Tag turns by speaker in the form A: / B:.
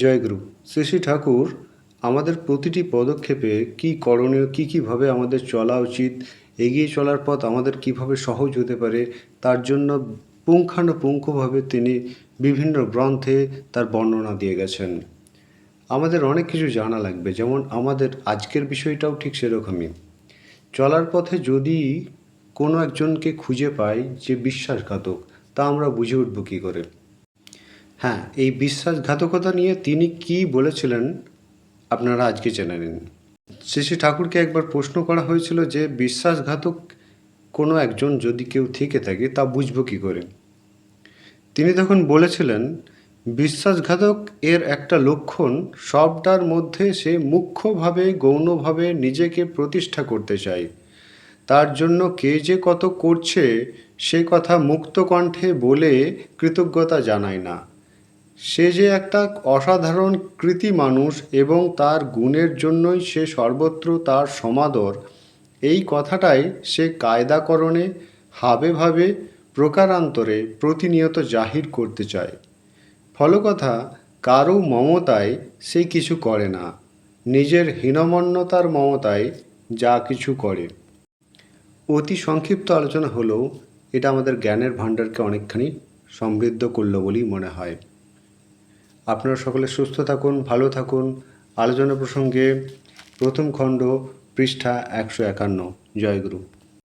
A: জয়গুরু। শ্রী শ্রী ঠাকুর আমাদের প্রতিটি পদক্ষেপে কী করণীয়, কীভাবে আমাদের চলা উচিত, এগিয়ে চলার পথ আমাদের কিভাবে সহজ হতে পারে, তার জন্য পুঙ্খানুপুঙ্খভাবে তিনি বিভিন্ন গ্রন্থে তার বর্ণনা দিয়ে গেছেন। আমাদের অনেক কিছু জানা লাগবে, যেমন আমাদের আজকের বিষয়টাও ঠিক সেরকমই। চলার পথে যদি কোনো একজনকে খুঁজে পাই যে বিশ্বাসঘাতক, তা আমরা বুঝে উঠব কী করে? হ্যাঁ, এই বিশ্বাসঘাতকতা নিয়ে তিনি কি বলেছিলেন আপনারা আজকে জেনে নিন। শ্রী শ্রী ঠাকুরকে একবার প্রশ্ন করা হয়েছিল যে বিশ্বাসঘাতক কোনো একজন যদি কেউ থেকে থাকে তা বুঝবো কী করে? তিনি তখন বলেছিলেন, বিশ্বাসঘাতক এর একটা লক্ষণ, সবটার মধ্যে সে মুখ্যভাবে গৌণভাবে নিজেকে প্রতিষ্ঠা করতে চায়। তার জন্য কে যে কত করছে সে কথা মুক্ত কণ্ঠে বলে কৃতজ্ঞতা জানায় না। সে যে একটা অসাধারণ কৃতী মানুষ এবং তার গুণের জন্যই সে সর্বত্র তার সমাদর, এই কথাটাই সে কায়দাকরণে হাবে প্রকারান্তরে প্রতিনিয়ত জাহির করতে চায়। ফলকথা, কারও মমতায় সে কিছু করে না, নিজের হীনমন্যতার মমতায় যা কিছু করে। অতি সংক্ষিপ্ত আলোচনা হলেও এটা আমাদের জ্ঞানের ভাণ্ডারকে অনেকখানি সমৃদ্ধ করল বলেই মনে হয়। আপনারা সকলে সুস্থ থাকুন, ভালো থাকুন। আলোচনা প্রসঙ্গে প্রথম খণ্ড, পৃষ্ঠা 151। জয়গুরু।